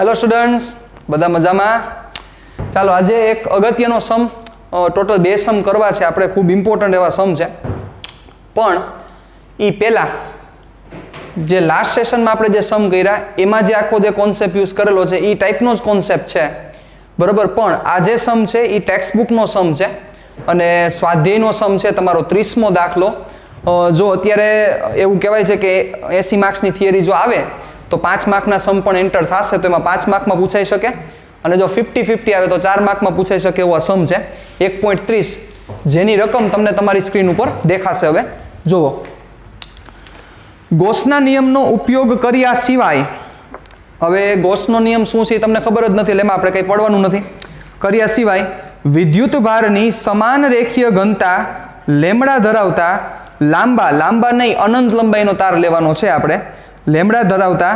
Hello students, બધા મજામાં? ચાલો આજે એક અગત્યનો સમ, ટોટલ 2 સમ કરવા છે આપણે, ખૂબ ઇમ્પોર્ટન્ટ એવા સમ છે. પણ એ પહેલાં જે લાસ્ટ સેશનમાં આપણે જે સમ કર્યા એમાં જે આખો જે કોન્સેપ્ટ યુઝ કરેલો છે એ ટાઈપનો જ કોન્સેપ્ટ છે, બરાબર. પણ આ જે સમ છે એ ટેક્સ્ટ બુકનો સમ છે અને સ્વાધ્યાયનો સમ છે, તમારો 30મો દાખલો. જો અત્યારે એવું કહેવાય છે કે 80 માર્ક્સની થિયરી જો આવે તો 5 માર્કના સમ પણ એન્ટર થશે, તો એમાં 5 માર્કમાં પૂછાઈ શકે. અને જો 50-50 આવે તો 4 માર્કમાં પૂછાઈ શકે એવો સમ છે 1.30, જેની રકમ તમને તમારી સ્ક્રીન ઉપર દેખાશે. હવે જુઓ, ગોસના નિયમનો ઉપયોગ કર્યા સિવાય, હવે ગોસનો નિયમ શું છે તમને ખબર જ નથી, એટલે એમાં આપણે કંઈ પડવાનું નથી. કર્યા સિવાય વિદ્યુત ભારની સમાન રેખીય ઘનતા લેમડા ધરાવતા લાંબા નહીં અનંત લંબાઈનો તાર લેવાનો છે આપણે, લેમડા ધરાવતા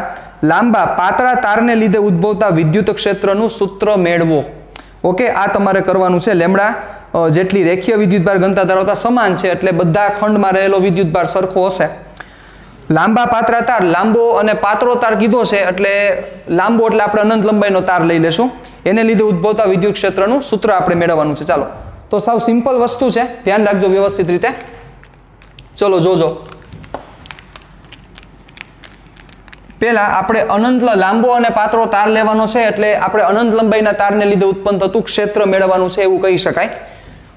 લાંબા પાતળા તારને લીધે ઉદ્ભવતા વિદ્યુત ક્ષેત્રનું સૂત્ર મેળવો. ઓકે, આ તમારે કરવાનું છે. લેમડા જેટલી રેખીય વિદ્યુતભાર ઘનતા ધરાવતા સમાન છે એટલે બધા ખંડમાં રહેલો વિદ્યુતભાર સરખો હશે. લાંબા પાતળા તાર, લાંબો અને પાતળો તાર કીધો છે એટલે લાંબો એટલે આપણે અનંત લંબાઈનો તાર લઈ લેશું, એને લીધે ઉદ્ભવતા વિદ્યુત ક્ષેત્રનું સૂત્ર આપણે મેળવવાનું છે. ચાલો, તો સાવ સિમ્પલ વસ્તુ છે, ધ્યાન રાખજો વ્યવસ્થિત રીતે. ચલો જોજો, પહેલા આપણે અનંત લાંબો અને પાતળો તાર લેવાનો છે એટલે આપણે અનંત લંબાઈના તારને લીધે ઉત્પન્ન થતું ક્ષેત્ર મેળવવાનું છે એવું કહી શકાય,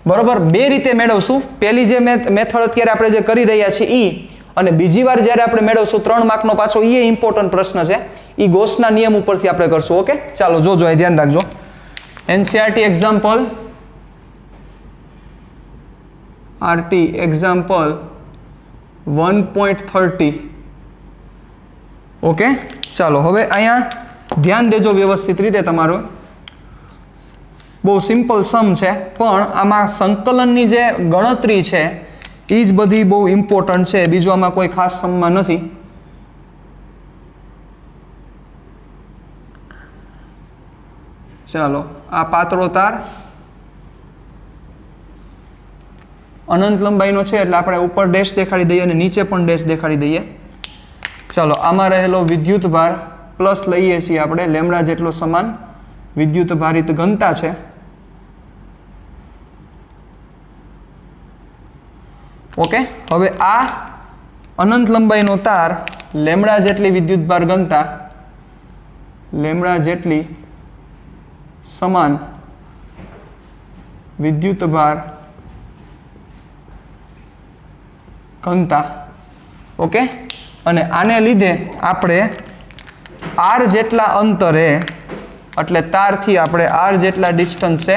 બરોબર. 2 રીતે મેળવશું. પહેલી જે મેથડ અત્યારે આપણે જે કરી રહ્યા છીએ ઈ, અને બીજી વાર જ્યારે આપણે મેળવશું 3 માર્કનો પાછો એ ઇમ્પોર્ટન્ટ પ્રશ્ન છે, એ ગોસના નિયમ ઉપરથી આપણે કરશું. ઓકે, ચાલો જોજો, એ ધ્યાન રાખજો. NCERT example RT example 1.30. Okay, ચાલો હવે અહીંયા ધ્યાન દેજો વ્યવસ્થિત રીતે. તમારું બહુ સિમ્પલ સમ છે, પણ આમાં સંકલનની જે ગણતરી છે એ જ બધી બહુ ઇમ્પોર્ટન્ટ છે, બીજું આમાં કોઈ ખાસ સમમાં નથી. ચાલો, આ પાતળો તાર અનંત લંબાઈનો છે એટલે આપણે ઉપર ડેશ દેખાડી દઈએ અને નીચે પણ ડેશ દેખાડી દઈએ. ચાલો, આમાં રહેલો વિદ્યુત ભાર પ્લસ લઈએ છીએ આપણે, લેમડા જેટલો સમાન વિદ્યુત ભારિત ઘનતા છે. ઓકે, હવે આ અનંત લંબાઈનો તાર લેમડા જેટલી વિદ્યુત ભાર ઘનતા, લેમડા જેટલી સમાન વિદ્યુત ભાર ઘનતા. ઓકે, અને આને લીધે આપણે r જેટલા અંતરે, એટલે તારથી આપણે r જેટલા ડિસ્ટન્સે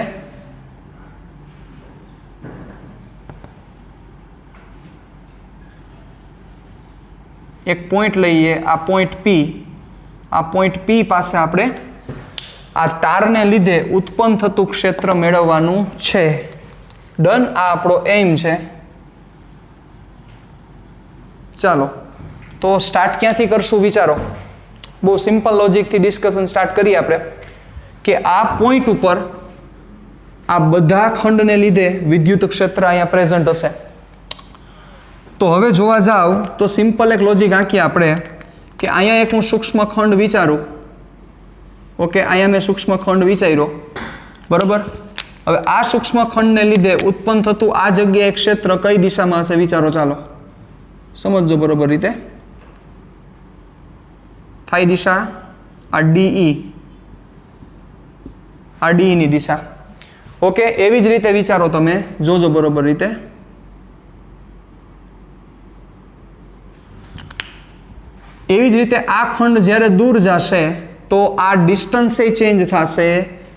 એક પોઈન્ટ લઈએ, આ પોઈન્ટ P, આ પોઈન્ટ P પાસે આપણે આ તારને લીધે ઉત્પન્ન થતું ક્ષેત્ર મેળવવાનું છે. ડન, આ આપણો એમ છે. ચાલો, તો સ્ટાર્ટ ક્યાંથી કરશું વિચારો. બહુ સિમ્પલ લોજિકથી ડિસ્કશન સ્ટાર્ટ કરીએ આપણે કે આ પોઈન્ટ ઉપર આ બધા ખંડને લીધે વિદ્યુત ક્ષેત્ર અહીંયા પ્રેઝન્ટ હશે. તો હવે જોવા જાવ તો સિમ્પલ એક લોજિક આંકીએ આપણે કે અહીંયા એક હું સૂક્ષ્મ ખંડ વિચારું. ઓકે, અહીંયા મેં સૂક્ષ્મ ખંડ વિચાર્યો, બરોબર. હવે આ સૂક્ષ્મ ખંડને લીધે ઉત્પન્ન થતું આ જગ્યાએ ક્ષેત્ર કઈ દિશામાં હશે વિચારો. ચાલો સમજો બરોબર રીતે. થાય દિશા આ DE, આ DE ની દિશા. ઓકે, એવી જ રીતે વિચારો તમે, જોજો બરોબર રીતે. એવી જ રીતે આ ખંડ જ્યારે દૂર જશે તો આ ડિસ્ટન્સ ચેન્જ થશે.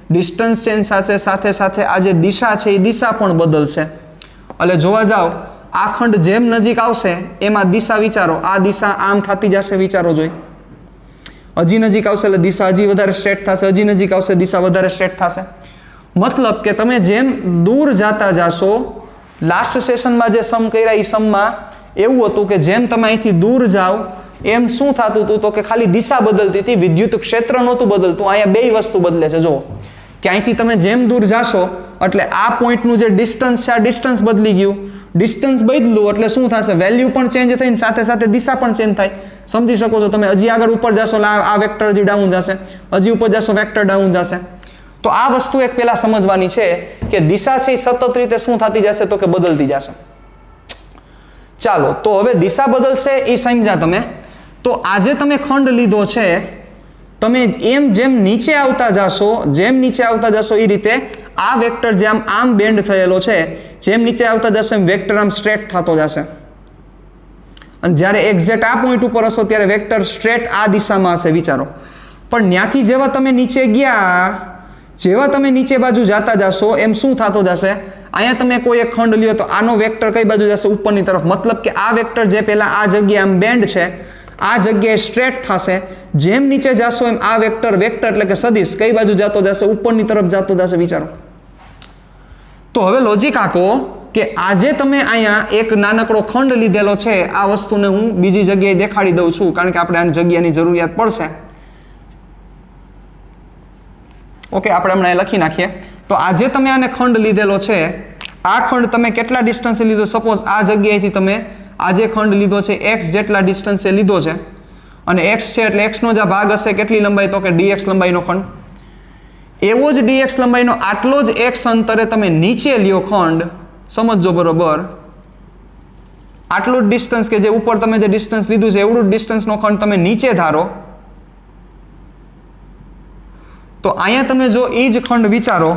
ડિસ્ટન્સ ચેન્જ સાથે સાથે આ જે દિશા છે એ દિશા પણ બદલશે. એટલે જોવા જાવ આ ખંડ જેમ નજીક આવશે એમાં દિશા વિચારો, આ દિશા આમ થતી જશે, વિચારો જોઈ. હજી નજીક આવશે એટલે દિશા હજી વધારે સ્ટ્રેટ થશે, હજી નજીક આવશે દિશા વધારે સ્ટ્રેટ થશે. મતલબ કે તમે જેમ દૂર જતા જાશો, લાસ્ટ સેશનમાં જે સમ કર્યા એ સમમાં એવું હતું કે જેમ તમે અહીંથી દૂર જાઓ એમ શું થતું હતું તો કે ખાલી દિશા બદલતી હતી, વિદ્યુત ક્ષેત્ર નહોતું બદલતું. અહીંયા 2 વસ્તુ બદલે છે. જો કે અહીંથી તમે જેમ દૂર જાશો એટલે આ પોઈન્ટનું જે ડિસ્ટન્સ છે આ ડિસ્ટન્સ બદલી ગયું, ડિસ્ટન્સ બદલું એટલે શું થશે, વેલ્યુ પણ ચેન્જ થઈને સાથે સાથે દિશા પણ ચેન્જ થાય. સમજી શકો છો તમે. હજી આગળ ઉપર જશો એટલે આ વેક્ટર હજી ડાઉન જશે, હજી ઉપર જશો વેક્ટર ડાઉન જશે. તો આ વસ્તુ એક પહેલા સમજવાની છે કે દિશા છે એ સતત રીતે શું થતી જશે, તો કે બદલતી જશે. ચાલો, તો હવે દિશા બદલશે એ સમજ્યા તમે. તો આજે તમે ખંડ લીધો છે, તમે જેમ નીચે આવતા જશો એ રીતે આ વેક્ટર જે આમ બેન્ડ થયેલો છે, જેમ નીચે આવતા જશો એમ વેક્ટર આમ સ્ટ્રેટ થતો જશે. અને જ્યારે એક્ઝેક્ટ આ પોઈન્ટ ઉપર હશો ત્યારે વેક્ટર સ્ટ્રેટ આ દિશામાં હશે. વિચારો. પણ ત્યાંથી જેવા તમે નીચે ગયા, જેવા તમે નીચે બાજુ જતા જશો એમ શું થતો જશે, અહીંયા તમે કોઈ એક ખંડ લ્યો તો આનો વેક્ટર કઈ બાજુ જશે, ઉપરની તરફ. મતલબ કે આ વેક્ટર જે પહેલા આ જગ્યાએ આમ બેન્ડ છે, આ જગ્યાએ સ્ટ્રેટ થશે. જેમ નીચે જશો એમ આ વેક્ટર એટલે કે સદિશ કઈ બાજુ જતો જશે, ઉપરની તરફ જતો જશે. વિચારો. તો હવે લોજિક આંકો કે આજે તમે અહીંયા એક નાનકડો ખંડ લીધેલો છે, આ વસ્તુને હું બીજી જગ્યાએ દેખાડી દઉં છું કારણ કે આપણે આની જગ્યાની જરૂરિયાત પડશે. ઓકે, આપણે હમણાં લખી નાખીએ. તો આજે તમે આને ખંડ લીધેલો છે, આ ખંડ તમે કેટલા ડિસ્ટન્સે લીધો, સપોઝ આ જગ્યાએથી તમે આજે ખંડ લીધો છે x જેટલા ડિસ્ટન્સે લીધો છે, અને x છે એટલે x નો જ ભાગ હશે કેટલી લંબાઈ, તો કે dx લંબાઈનો ખંડ. એવો જ dx લંબાઈનો આટલો જ x અંતરે તમે નીચે લ્યો ખંડ, સમજો બરોબર. આટલું જ ડિસ્ટન્સ કે જે ઉપર તમે જે ડિસ્ટન્સ લીધું છે એવડું જ ડિસ્ટન્સનો ખંડ તમે નીચે ધારો, તો અહીંયા તમે જો એ જ ખંડ વિચારો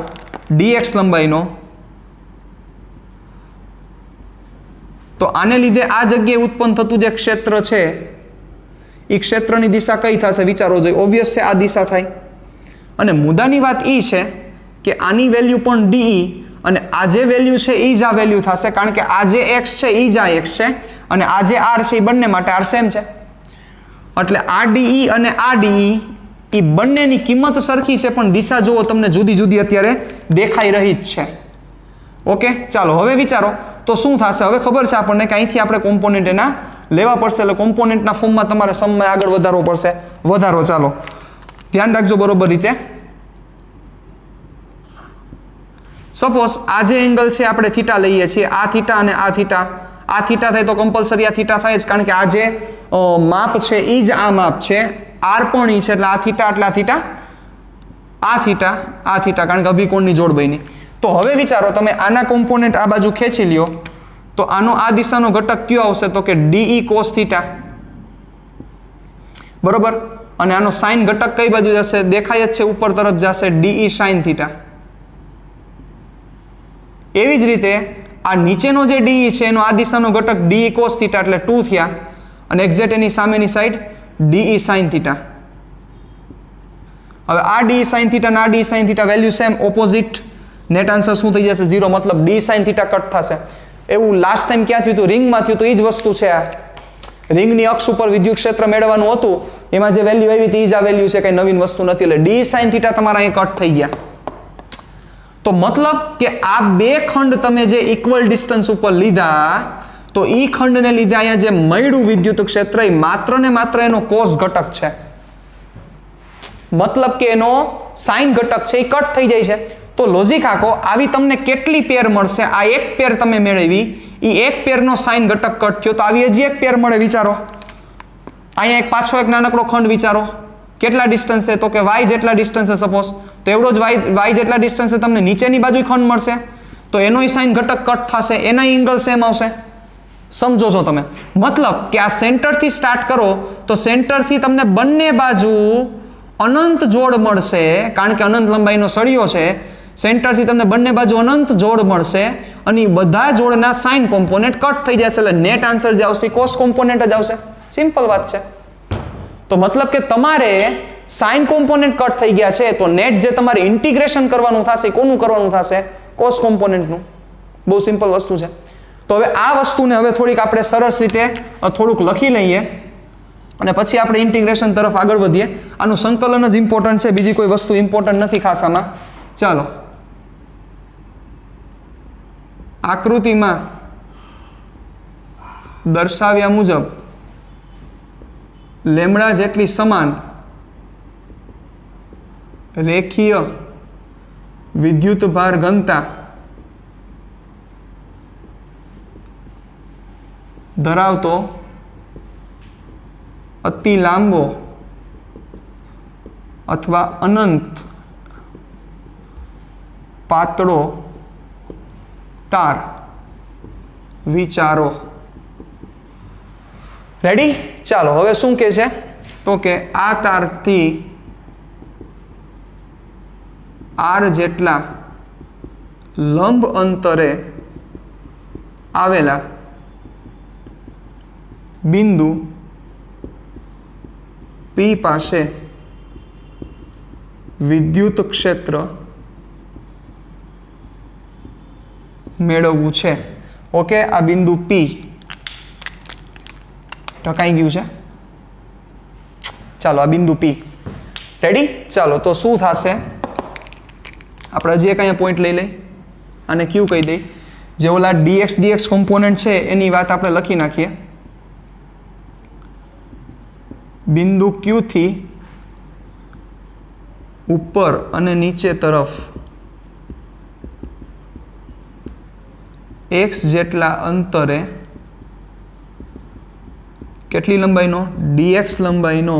dx લંબાઈનો, તો આને લીધે આ જગ્યાએ ઉત્પન્ન થતું જે ક્ષેત્ર છે એ ક્ષેત્રની દિશા કઈ થશે વિચારો જોઈએ. ઓબ્વિયસ છે આ દિશા થાય. અને મુદ્દાની વાત એ છે કે આની વેલ્યુ પણ de અને આ જે વેલ્યુ છે એ જ આ વેલ્યુ થશે, કારણ કે આ જે x છે એ જ આ x છે અને આ જે r છે એ બંને માટે r સેમ છે. એટલે આ de અને આ de એ બંનેની કિંમત સરખી છે, પણ દિશા જુઓ તમને જુદી જુદી અત્યારે દેખાઈ રહી જ છે. ઓકે, ચાલો હવે વિચારો તો શું થશે. હવે ખબર છે આપણને કે અહીંથી આપણે કોમ્પોનેન્ટ એના લેવા પડશે, એટલે કોમ્પોનેન્ટના ફોર્મમાં તમારે સમમાં આગળ વધારવો પડશે. વધારો, ચાલો ધ્યાન રાખજો બરોબર રીતે. સપોઝ આ જે એંગલ છે આપણે થીટા લઈએ છીએ, આ થીટા અને આ થીટા. આ થીટા થાય તો કમ્પલસરી આ થીટા થાય જ, કારણ કે આ જે માપ છે એ જ આ માપ છે. r પણ ઈ છે એટલે આ થીટા એટલે આ થીટા, આ થીટા, આ થીટા, કારણ કે અભિકોણની જોડ બની. તો હવે વિચારો તમે આના કોમ્પોનેન્ટ આ બાજુ ખેંચી લ્યો તો આનો આ દિશાનો ઘટક કયો આવશે, તો કે de cos થીટા બરોબર. અને આનો સાઇન ઘટક કઈ બાજુ જશે, દેખાય જ છે ઉપર તરફ જશે, de sin થીટા. એવી જ રીતે આ નીચેનો જે de છે એનો આ દિશાનો ઘટક de cos થીટા એટલે 2 થયા, અને એક્ઝેક્ટ એની સામેની સાઈડ de sin થીટા. હવે આ de sin થીટા અને આ de sin theta value same, opposite. Net answer શું થઈ જશે, 0. મતલબ de sin થીટા કટ થશે. એવું લાસ્ટ ટાઈમ ક્યાં થયું હતું, રિંગમાં થયું હતું. એ જ વસ્તુ છે આ. રિંગની અક્ષ ઉપર વિદ્યુત ક્ષેત્ર મેળવવાનું હતું, એમાં જે વેલ્યુ આવી હતી એ જ આ વેલ્યુ છે, કઈ નવીન વસ્તુ નથી. એટલે de sin થીટા તમારા અહીં કટ થઈ ગયા. તો મતલબ કે આ બે ખંડ તમે જે ઇક્વલ ડિસ્ટન્સ ઉપર લીધા, તો એ ખંડને લીધે અહીંયા જે મળ્યું વિદ્યુત ક્ષેત્ર એ માત્ર ને માત્ર એનો કોસ ઘટક છે. મતલબ કે એનો સાઇન ઘટક છે એ કટ થઈ જાય છે. તો લોજિક આખો આવી તમને કેટલી પેર મળશે, આ એક પેર તમે મેળવી, એ એક પેરનો સાઇન ઘટક કટ થયો, તો આવી હજી એક પેર મળે. વિચારો અહીંયા એક પાછો એક નાનકડો ખંડ વિચારો, કેટલા ડિસ્ટન્સે, તો કે y જેટલા ડિસ્ટન્સે સપોઝ, તો એવડો જ y જેટલા ડિસ્ટન્સે તમને નીચેની બાજુ ખંડ મળશે, તો એનોય સાઇન ઘટક કટ થશે, એના એંગલ સેમ આવશે. સમજો છો તમે. મતલબ કે આ સેન્ટરથી સ્ટાર્ટ કરો તો સેન્ટરથી તમને બંને બાજુ અનંત જોડ મળશે, કારણ કે અનંત લંબાઈનો સળિયો છે. સેન્ટરથી તમને બંને બાજુ અનંત જોડ મળશે અને બધા જોડના સાઇન કોમ્પોનેન્ટ કટ થઈ જશે, એટલે નેટ આન્સર જે આવશે કોસ કોમ્પોનેન્ટ જ આવશે. સિમ્પલ વાત છે. તો મતલબ કે તમારે સાઇન કોમ્પોનેન્ટ કટ થઈ ગયા છે, તો નેટ જે તમારે ઇન્ટિગ્રેશન કરવાનું થશે, કોનું કરવાનું થશે, કોસ કોમ્પોનેન્ટનું. બહુ સિમ્પલ વસ્તુ છે. તો હવે આ વસ્તુને હવે થોડીક આપણે સરસ રીતે થોડુંક લખી લઈએ અને પછી આપણે ઇન્ટિગ્રેશન તરફ આગળ વધીએ. આનું સંકલન જ ઇમ્પોર્ટન્ટ છે, બીજી કોઈ વસ્તુ ઇમ્પોર્ટન્ટ નથી ખાસ આમાં. ચાલો, આકૃતિમાં દર્શાવ્યા મુજબ લેમડા જેટલી સમાન રેખીય વિદ્યુત ભાર ઘનતા ધરાવતો અતિ લાંબો અથવા અનંત પાતળો તાર વિચારો. રેડી? ચાલો હવે શું કહે છે તો કે આ તારથી આર જેટલા લંબ અંતરે આવેલા બિંદુ P પાસે વિદ્યુત ક્ષેત્ર મેળવવું છે. ઓકે, આ બિંદુ P ઢકાઈ ગયું છે. ચાલો આ બિંદુ P. રેડી? ચાલો તો શું થશે? આપણે હજી એક અહીંયા પોઈન્ટ લઈ લઈ અને Q કહી દઈ. જે ઓલા dx કોમ્પોનન્ટ છે એની વાત આપણે લખી નાખીએ. બિંદુ Q થી ઉપર અને નીચે તરફ x જેટલા અંતરે કેટલી લંબાઈનો? dx લંબાઈનો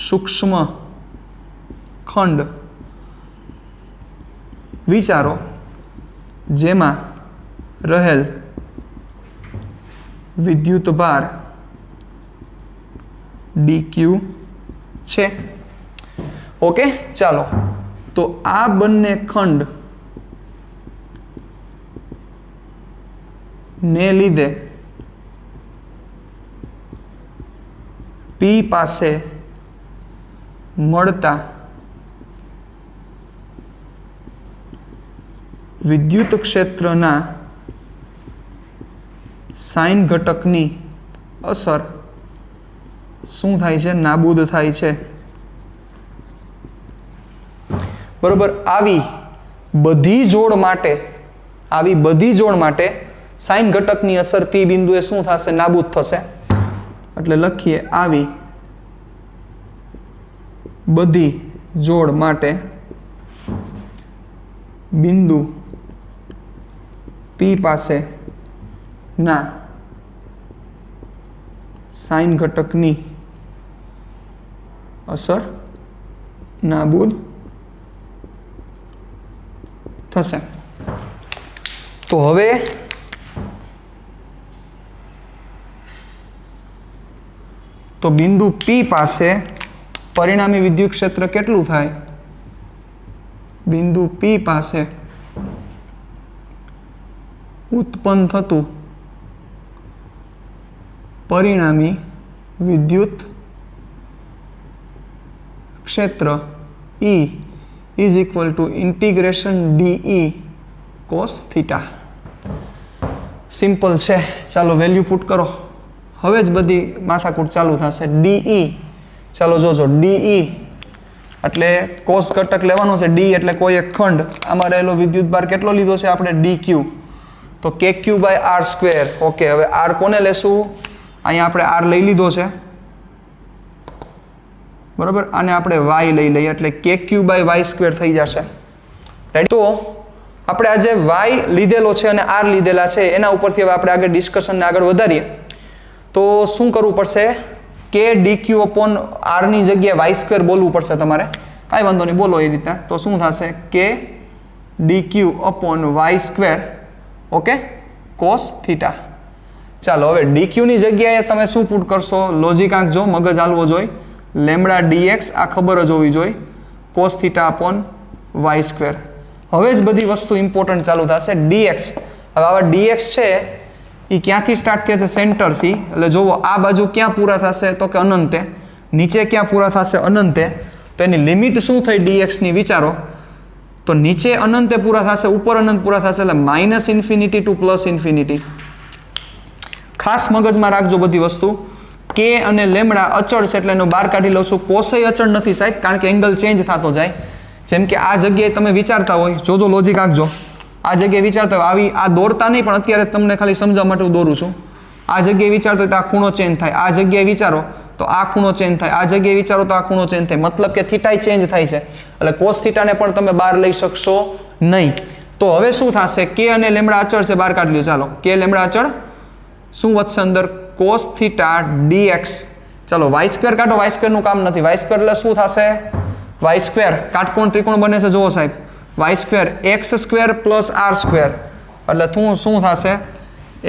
સૂક્ષ્મ ખંડ વિચારો, જેમાં રહેલ વિદ્યુત ભાર dq છે. ઓકે, ચાલો તો આ બંને ખંડ ને લીધે P પાસે મળતા વિદ્યુત ક્ષેત્રના સાઇન ઘટકની અસર શું થાય છે? નાબૂદ થાય છે. બરોબર. આવી બધી જોડ માટે સાઇન ઘટકની અસર P બિંદુએ શું થશે? નાબૂદ થશે. એટલે લખીએ આવી બધી જોડ માટે બિંદુ P પાસે ના સાઇન ઘટકની અસર નાબૂદ થશે. તો હવે તો બિંદુ P પાસે પરિણામી વિદ્યુત ક્ષેત્ર કેટલું થાય? બિંદુ P પાસે ઉત્પન્ન થતું પરિણામી વિદ્યુત ક્ષેત્ર E is equal to integration dE cos theta. Simple છે. ચાલો વેલ્યુ પુટ કરો. હવે જ બધી માથાકૂટ ચાલુ થશે. dE, ચાલો જોજો, dE એટલે કોસ ઘટક લેવાનો છે. d એટલે કોઈ એક ખંડ. આમાં રહેલો વિદ્યુત ભાર કેટલો લીધો છે આપણે? dq. તો kq by r square. Okay, હવે r કોને લેશું? અહીંયા આપણે r લઈ લીધો છે, બરોબર. આને આપણે y લઈ લઈએ એટલે kq બાય y સ્ક્વેર થઈ જશે. રાઈટ? તો આપણે આજે y લીધેલો છે અને r લીધેલા છે એના ઉપરથી હવે આપણે આગળ ડિસ્કશનને આગળ વધારીએ. તો શું કરવું પડશે? k dq અપોન r ની જગ્યાએ y સ્ક્વેર બોલવું પડશે તમારે. કાંઈ વાંધો નહીં, બોલો એ રીતના. તો શું થશે? k dq upon y square, okay, cos theta. ચાલો હવે dq ની જગ્યાએ તમે શું પુટ કરશો? લોજિક આંકજો, મગજ હાલવો જોઈએ. લેમડા dx આ ખબર જ હોવી જોઈએ, cos theta upon y square. હવે જ બધી વસ્તુ ઇમ્પોર્ટન્ટ ચાલુ થશે. dx, હવે આવા dx છે એ ક્યાંથી સ્ટાર્ટ થયા છે? સેન્ટરથી. એટલે જોવો આ બાજુ ક્યાં પૂરા થશે? તો કે અનંતે. નીચે ક્યાં પૂરા થશે? અનંતે. તો એની લિમિટ શું થઈ dx ની? વિચારો. તો નીચે અનંતે પૂરા થશે, ઉપર અનંત પૂરા થશે, એટલે minus infinity to plus infinity. ખાસ મગજમાં રાખજો બધી વસ્તુ. કે અને લેમડા અચળ છે એટલે એનું બહાર કાઢી લઉં છું. કોસય અચળ નથી સાહેબ, કારણ કે એંગલ ચેન્જ થતો જાય. જેમ કે આ જગ્યાએ તમે વિચારતા હોય, જોજો લોજિક આંકજો. આ જગ્યાએ વિચારતા હોય, આવી આ દોરતા નહીં, પણ અત્યારે તમને ખાલી સમજવા માટે હું દોરું છું. આ જગ્યાએ વિચારતો હોય તો આ ખૂણો ચેન્જ થાય, આ જગ્યાએ વિચારો તો આ ખૂણો ચેન્જ થાય, આ જગ્યાએ વિચારો તો આ ખૂણો ચેન્જ થાય. મતલબ કે થીટાય ચેન્જ થાય છે. એટલે કોસ થીટાને પણ તમે બહાર લઈ શકશો નહીં. તો તો હવે શું થશે? કે અને લેમડા અચળ છે, બહાર કાઢી લ્યો. ચાલો કે લેમડા અચળ શું વધશે અંદર? cos theta dx. ચાલો વાય સ્ક્વેર કાઢો. વાય સ્ક્વેરનું કામ નથી. વાય સ્ક્વેર એટલે શું થશે? વાય સ્ક્વેર કાટકોણ ત્રિકોણ બને છે જુઓ સાહેબ. Y square x square plus r square એટલે શું થશે?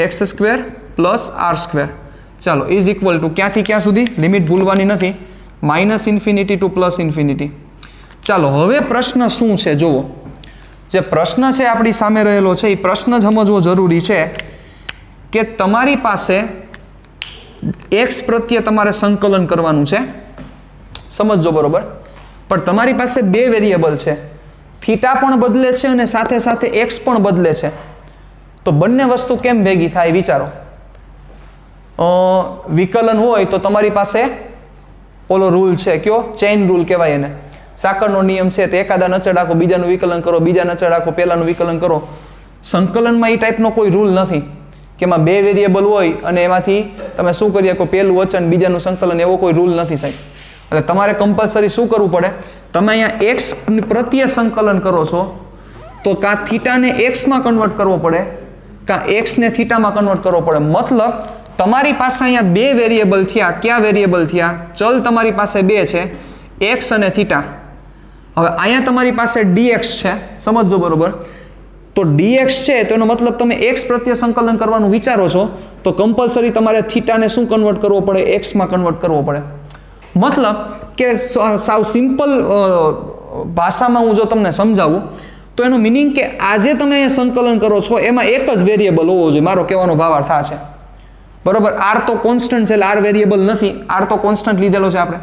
X square plus r square. ચાલો ઇઝ ઇક્વલ ટુ ક્યાંથી ક્યાં સુધી? લિમિટ ભૂલવાની નથી. Minus infinity to plus infinity. ચાલો હવે પ્રશ્ન શું છે જુઓ. જે પ્રશ્ન છે આપણી સામે રહેલો છે એ પ્રશ્ન સમજવો જરૂરી છે કે તમારી પાસે એક્સ પ્રત્યે તમારે સંકલન કરવાનું છે, સમજજો બરોબર. પણ તમારી પાસે બે વેરિયેબલ છે, થીટા પણ બદલે છે અને સાથે સાથે એક્સ પણ બદલે છે. તો બંને વસ્તુ કેમ ભેગી થાય વિચારો. વિકલન હોય તો તમારી પાસે ઓલો રૂલ છે, કયો? ચેઇન રૂલ કહેવાય એને. સાંકળનો નિયમ છે. તો એકાદા નચળ રાખો, બીજાનું વિકલન કરો, બીજા નચળ રાખો, પહેલાનું વિકલન કરો. સંકલનમાં એ ટાઈપનો કોઈ રૂલ નથી કે એમાં બે વેરિયેબલ હોય અને એમાંથી તમે શું કરી શકો? પહેલું વચન બીજાનું સંકલન, એવો કોઈ રૂલ નથી સાહેબ. એટલે તમારે કમ્પલસરી શું કરવું પડે? તમે અહીંયા એક્સ પ્રત્યે સંકલન કરો છો તો કાં થીટાને એક્સમાં કન્વર્ટ કરવો પડે, કાં એક્સને થીટામાં કન્વર્ટ કરવો પડે. મતલબ તમારી પાસે અહીંયા બે વેરિયેબલ થયા. કયા વેરિયેબલ થયા? ચલ તમારી પાસે બે છે, એક્સ અને થીટા. હવે અહીંયા તમારી પાસે dx છે, સમજજો બરોબર. તો dx છે તો એનો મતલબ તમે x પ્રત્યે સંકલન કરવાનું વિચારો છો તો કમ્પલસરી તમારે થીટાને શું કન્વર્ટ કરવો પડે? x માં કન્વર્ટ કરવો પડે. મતલબ કે સાવ સિમ્પલ ભાષામાં હું જો તમને સમજાવું તો એનો મિનિંગ કે આજે તમે સંકલન કરો છો એમાં એક જ વેરિયેબલ હોવો જોઈએ. મારો કહેવાનો ભાવાર્થ આ છે બરોબર. r તો કોન્સ્ટન્ટ છે એટલે r વેરિયેબલ નથી, r તો કોન્સ્ટન્ટ લીધેલો છે આપણે.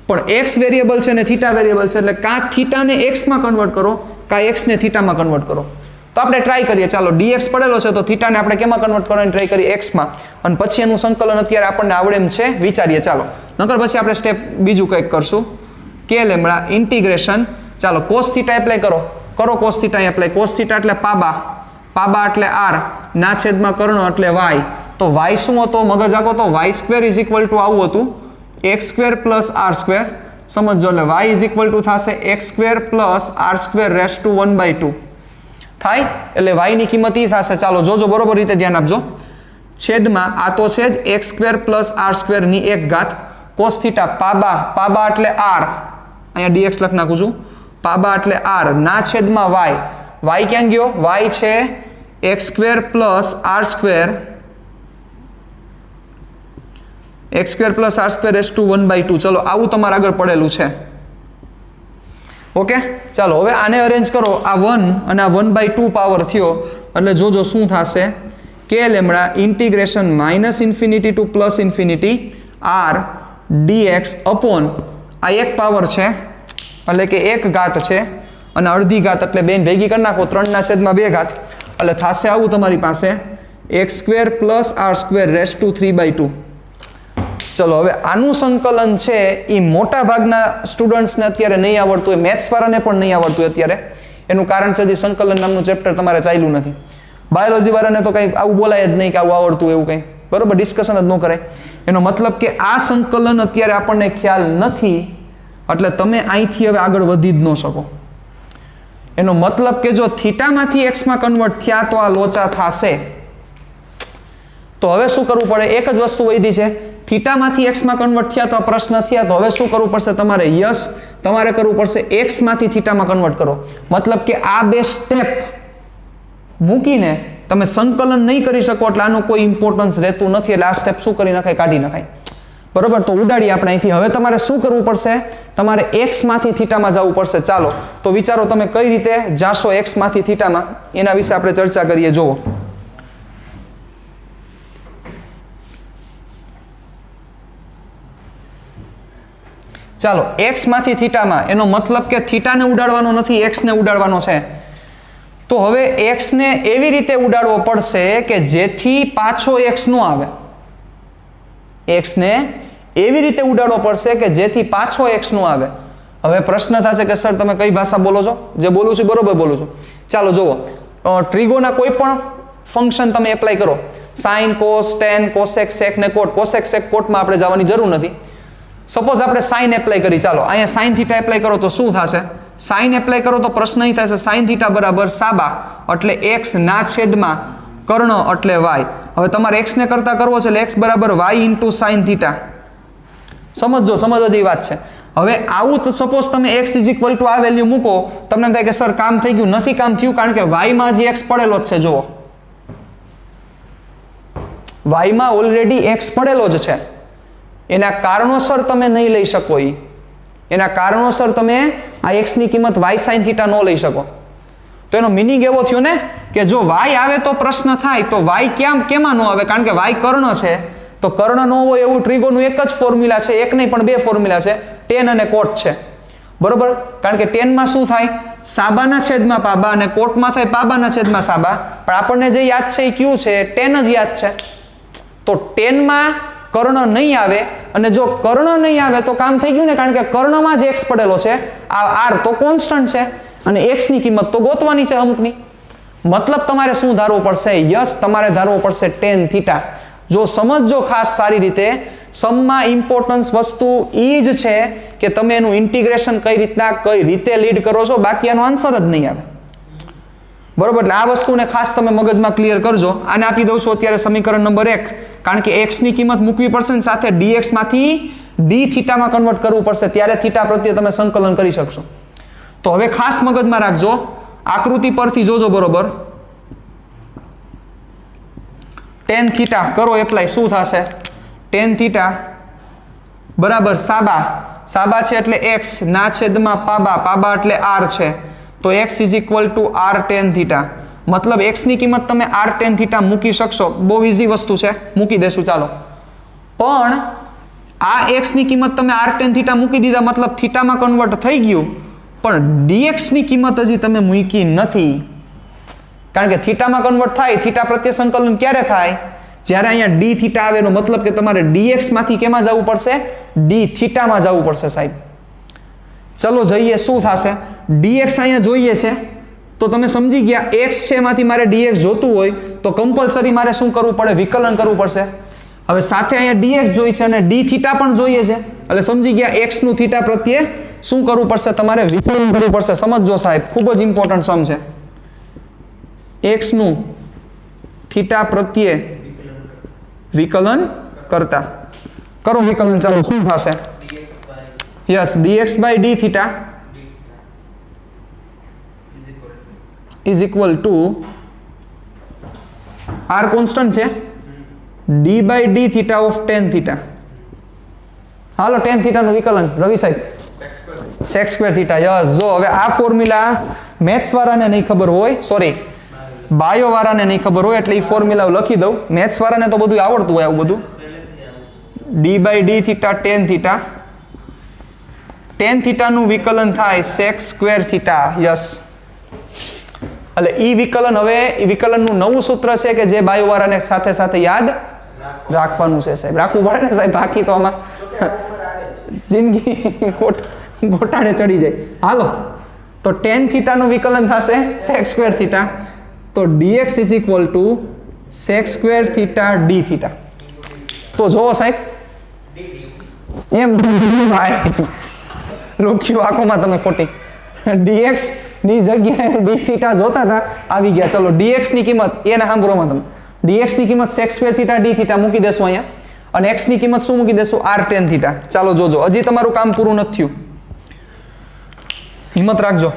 પણ x વેરિયેબલ છે ને થીટા વેરિયેબલ છે એટલે કાં થીટાને x માં કન્વર્ટ કરો કાં x ને થીટામાં કન્વર્ટ કરો. તો આપણે ટ્રાય કરીએ. ચાલો dx પડેલો છે તો થીટાને આપણે કેમાં કન્વર્ટ કરવાની ટ્રાય કરીએ? x માં. અને પછી એનું સંકલન અત્યારે આપણને આવડે એમ છે, વિચારીએ. ચાલો નકર પછી આપણે સ્ટેપ બીજું કંઈક કરશું. કે લેમડા ઇન્ટિગ્રેશન. ચાલો cos થીટા એપ્લાય કરો cos થીટા અહીં એપ્લાય. cos થીટા એટલે પાબા એટલે r, ના છેદમાં કર્ણ એટલે y. તો y શું હતો? મગજ આખો તો y square is equal two આવું હતું, x square plus r square. સમજો એટલે y ઇઝ ઇક્વલ ટુ થશે x square plus r square raise to 1/2 થાય. એટલે y ની કિંમત ઈ થશે. ચાલો જોજો બરોબર રીતે ધ્યાન આપજો. છેદમાં આ તો છે જ x square plus r square ની 1 ઘાત cos થીટા પાબા એટલે r, અહીંયા dx લખ નાખું છું. પાબા એટલે r ના છેદમાં y ક્યાં ગયો? y છે x square plus r square, x square plus r square raise to 1/2. ચલો આવું તમારે આગળ પડેલું છે. ઓકે ચાલો હવે આને અરેન્જ કરો. આ 1 અને આ 1/2 પાવર થયો એટલે જોજો શું થશે? કે lambda integration minus infinity to plus infinity r dx upon આ એક પાવર છે એટલે કે એક ઘાત છે અને અડધી ઘાત એટલે બેન ભેગી કરી નાખો 3/2 ઘાત એટલે થશે આવું તમારી પાસે x square plus r square raise to 3/2. ચલો હવે આનું સંકલન છે એ મોટા ભાગના સ્ટુડન્ટ્સને અત્યારે નહીં આવડતું હોય, મેથ્સ વાળાને પણ નહીં આવડતું હોય અત્યારે. એનું કારણ છે જે સંકલન નામનું ચેપ્ટર તમારે ચાલ્યું નથી. બાયોલોજી વાળાને તો કંઈ આવું બોલાય જ નહીં કે આવું આવડતું એવું કંઈ બરોબર ડિસ્કશન જ ન કરે. એનો મતલબ કે આ સંકલન અત્યારે આપણને ખ્યાલ નથી એટલે તમે અહીંથી હવે આગળ વધી જ ન શકો. એનો મતલબ કે જો થીટામાંથી એક્સમાં કન્વર્ટ થયા તો આ લોચા થશે. તો હવે શું કરવું પડે? એક જ વસ્તુ વધી છે, થીટામાંથી એક્સમાં કન્વર્ટ થયા તો આ પ્રશ્ન થયા તો હવે શું કરવું પડશે તમારે? યસ, તમારે કરવું પડશે એક્સમાંથી થીટામાં કન્વર્ટ કરો. મતલબ કે આ બે સ્ટેપ મૂકીને તમે સંકલન નહીં કરી શકો એટલે આનું કોઈ ઇમ્પોર્ટન્સ રહેતું નથી. એટલે આ સ્ટેપ શું કરી નખાય? કાઢી નખાય. બરોબર, તો ઉડાડીએ આપણે અહીંથી. હવે તમારે શું કરવું પડશે? તમારે એક્સમાંથી થીટામાં જવું પડશે. ચાલો તો વિચારો તમે કઈ રીતે જાશો એક્સમાંથી થીટામાં, એના વિશે આપણે ચર્ચા કરીએ. જુઓ ચાલો એક્સમાંથી થીટામાં, એનો મતલબ કે થીટાને ઉડાડવાનો નથી, એક્સને ઉડાડવાનો છે. તો હવે એક્સને એવી રીતે ઉડાડવો પડશે કે જેથી પાછો એક્સ ન આવે. એક્સને એવી રીતે ઉડાડવો પડશે કે જેથી પાછો એક્સ ન આવે. હવે પ્રશ્ન થશે કે સર તમે કઈ ભાષા બોલો છો? જે બોલું છું બરોબર બોલું છું. ચાલો જુઓ, ટ્રિગોના કોઈ પણ ફંક્શન તમે એપ્લાય કરો, સાઇન, કોસ, ટેન, કોસેક, સેક ને કોટ. કોસેક, સેક, કોટમાં આપણે જવાની જરૂર નથી. સપોઝ આપણે સાઇન એપ્લાય કરી, ચાલો અહીંયા સાઇન થીટા એપ્લાય કરો તો શું થશે? સાઇન એપ્લાય કરો તો પ્રશ્ન અહીં થશે સાઇન થીટા બરાબર સાબા એટલે એક્સ ના છેદમાં કર્ણ એટલે વાય. હવે તમારે એક્સ ને કરતા કરવો છે એટલે એક્સ બરાબર વાય ઇન્ટુ સાઇન થીટા. સમજો સમજવાની વાત છે. હવે આવું સપોઝ તમે એક્સ ઇઝ ઇક્વલ ટુ આ વેલ્યુ મૂકો, તમને એમ થાય કે સર કામ થઈ ગયું. નથી કામ થયું, કારણ કે વાયમાં જે એક્સ પડેલો જ છે. જુઓ, વાયમાં ઓલરેડી એક્સ પડેલો જ છે. એના કારણોસર તમે નહીં લઈ શકો. એના કારણોસર તમે આ એક્સની કિંમત વાય સાઇન થીટા ન લઈ શકો. તો એનો મિનિંગ એવો થયો ને કે જો વાય આવે તો પ્રશ્ન થાય, તો વાય કેમાં ન આવે? કારણ કે વાય કર્ણ છે, તો કર્ણ ન હોય એવું ટ્રિગોનું એક જ ફોર્મ્યુલા છે. એક નહીં પણ બે ફોર્મ્યુલા છે, ટેન અને કોટ છે. બરોબર? કારણ કે ટેનમાં શું થાય? સાબાના છેદમાં પાબા, અને કોટમાં થાય પાબાના છેદમાં સાબા. પણ આપણને જે યાદ છે એ કયું છે? ટેન જ યાદ છે. તો ટેનમાં કર્ણ નહીં આવે, અને જો કર્ણ નહીં આવે તો કામ થઈ ગયું ને, કારણ કે કર્ણમાં જ એક્સ પડેલો છે. આ આર તો કોન્સ્ટન્ટ છે અને એક્સની કિંમત તો ગોતવાની છે અમુકની. મતલબ તમારે શું ધારવું પડશે? યસ, તમારે ધારવું પડશે ટેન થીટા. જો સમજજો ખાસ સારી રીતે, સમમાં ઇમ્પોર્ટન્સ વસ્તુ એ જ છે કે તમે એનું ઇન્ટિગ્રેશન કઈ રીતે લીડ કરો છો, બાકી આનો આન્સર જ નહીં આવે. બરોબર? એટલે આ વસ્તુને ખાસ તમે મગજમાં ક્લિયર કરજો. આને આપી દઉં છું અત્યારે સમીકરણ નંબર 1, કારણ કે x ની કિંમત મૂકવી પડશે ને સાથે dx માંથી d થીટામાં કન્વર્ટ કરવું પડશે, ત્યારે થીટા પ્રત્યે તમે સંકલન કરી શકશો. તો હવે ખાસ મગજમાં રાખજો, આકૃતિ પરથી જોજો. બરોબર? ટેન થીટા કરો એપ્લાય, શું થશે? ટેન થીટા બરાબર સાબા. સાબા છે એટલે x ના છેદમાં પાબા, પાબા એટલે r છે. તો x is equal to r ten theta. મતલબ x ની કિંમત તમે r ટેન થીટા મૂકી શકશો. બહુ ઇઝી વસ્તુ છે, મૂકી દેશું ચાલો. પણ આ x ની કિંમત તમે r ટેન થીટા મૂકી દીધા, મતલબ થીટામાં કન્વર્ટ થઈ ગયું, પણ dx ની કિંમત હજી તમે મૂકી નથી. કારણ કે થીટામાં કન્વર્ટ થાય, થીટા પ્રત્યે સંકલન ક્યારે થાય? જ્યારે અહીંયા d થીટા આવે. એનો મતલબ કે તમારે dx માંથી કેમાં જવું પડશે? d થીટામાં જવું પડશે સાહેબ. ચલો જઈએ, શું થશે? dx અહીંયા જોઈએ છે તો તમે સમજી ગયા, x છે એમાંથી મારે dx જોતું હોય તો કમ્પલસરી મારે શું કરવું પડે? વિકલન કરવું પડશે. હવે સાથે અહીંયા dx જોઈએ છે અને d થીટા પણ જોઈએ છે, એટલે સમજી ગયા x નું થીટા પ્રત્યે શું કરવું પડશે? તમારે વિકલન કરવું પડશે. સમજો સાહેબ, ખૂબ જ ઇમ્પોર્ટન્ટ સમ છે. x નું થીટા પ્રત્યે વિકલન કરતા કરો વિકલન. ચાલો, શું થશે? Yes, dx by d theta is equal to r constant છે, d by d theta of tan theta. હાલો, ટેન થીટાનું વિકલન રવિ સાહેબ, sec સ્ક્વેર થીટા. યસ, જો હવે આ ફોર્મ્યુલા મેથ્સ વાળાને નહીં ખબર હોય, સોરી બાયો વાળાને નહીં ખબર હોય, એટલે એ ફોર્મ્યુલા લખી દઉં. મેથ્સ વાળાને તો બધું આવડતું હોય આવું બધું. d by d theta tan theta, tan થીટાનું વિકલન થાય sec સ્ક્વેર થીટા. યસ, એટલે ઈ વિકલન, હવે ઈ વિકલનનું નવું સૂત્ર છે કે જે બાયો વાળાને સાથે સાથે યાદ રાખવાનું છે સાહેબ. રાખવું પડે ને સાહેબ, બાકી તો આમાં જિંદગી ગોટાળે ચડી જાય. હાલો, તો ટેન થીટાનું વિકલન થશે sec સ્ક્વેર થીટા. તો dx is equal two sec square theta d theta. તો જોવો સાહેબ, એમ રોક્યું આંખોમાં તમે ખોટી. dx ની જગ્યાએ d થીટા જોતા હતા, આવી ગયા. ચલો, dx ની કિંમત એને સાંભળોમાં તમે, dx ની કિંમત sec square theta d theta મૂકી દેશું અહીંયા, અને x ની કિંમત શું મૂકી દેશું? r ten theta. ચાલો જોજો, હજી તમારું કામ પૂરું નથી થયું, હિંમત રાખજો.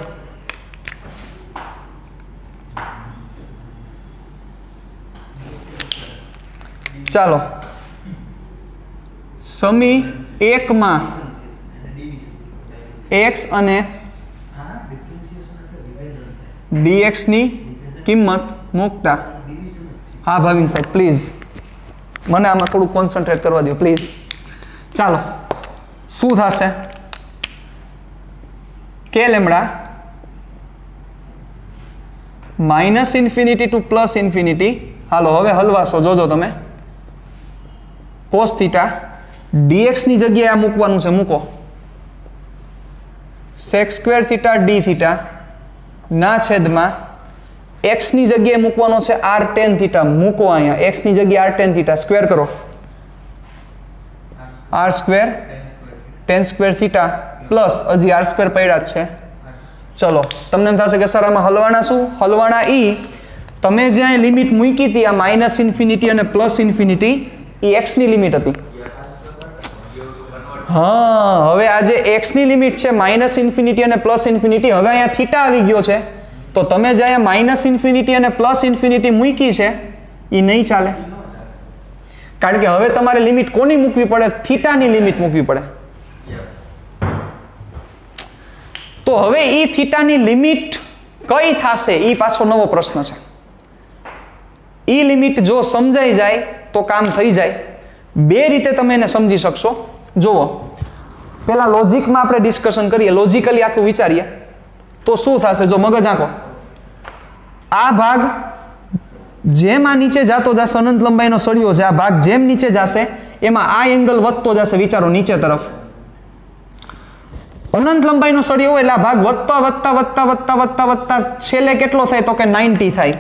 ચાલો, સમી 1 માં x અને dx ની કિંમત મૂકતા. હા ભાવિન સાહેબ, પ્લીઝ મને આમાં થોડું કોન્સન્ટ્રેટ કરવા દો પ્લીઝ. ચાલો, શું થશે? કે lambda minus infinity to plus infinity. હાલો, હવે હલવાશો, જોજો તમે. કોસ થીટા dx ની જગ્યાએ આ મૂકવાનું છે, મૂકો. sec square theta d theta ના છેદમાં x ની જગ્યાએ મૂકવાનો છે r ટેન થીટા. મૂકો અહીંયા, x ની જગ્યાએ r ટેન થીટા. સ્ક્વેર કરો, r square ten square theta plus હજી r સ્ક્વેર પડ્યા જ છે ચલો તમને એમ થશે કે સર આમાં હલવાના શું? હલવાના તમે જ્યાં લિમિટ મૂકી હતી આ માઇનસ ઇન્ફિનિટી અને પ્લસ ઇન્ફિનિટી એ એક્સની લિમિટ હતી. હા, હવે આ જે એક્સની લિમિટ છે માઇનસ ઇન્ફિનિટી અને પ્લસ ઇન્ફિનિટી, હવે અહીંયા થીટા આવી ગયો છે, તો તમે જે અહીંયા માઇનસ ઇન્ફિનિટી અને પ્લસ ઇન્ફિનિટી મૂકી છે એ નહીં ચાલે. કારણ કે હવે તમારે લિમિટ કોની મૂકવી પડે? થીટાની લિમિટ મૂકવી પડે. તો હવે એ થીટાની લિમિટ કઈ થશે એ પાછો નવો પ્રશ્ન છે. એ લિમિટ જો સમજાઈ જાય તો કામ થઈ જાય. બે રીતે તમે એને સમજી શકશો. જુઓ, પેલા લોજિકમાં આપણે ડિસ્કશન કરીએ, લોજિકલી આખું વિચારીએ તો શું થશે. જો મગજ આંખો, આ ભાગ જેમ આ નીચે જતો જશે, અનંત લંબાઈનો સળિયો છે, આ ભાગ જેમ નીચે જશે એમાં આ એંગલ વધતો જશે. વિચારો નીચે તરફ અનંત લંબાઈનો સળિયો હોય એટલે આ ભાગ વધતા વધતા વધતા વધતા વધતા વધતા છેલ્લે કેટલો થાય તો કે 90 થાય.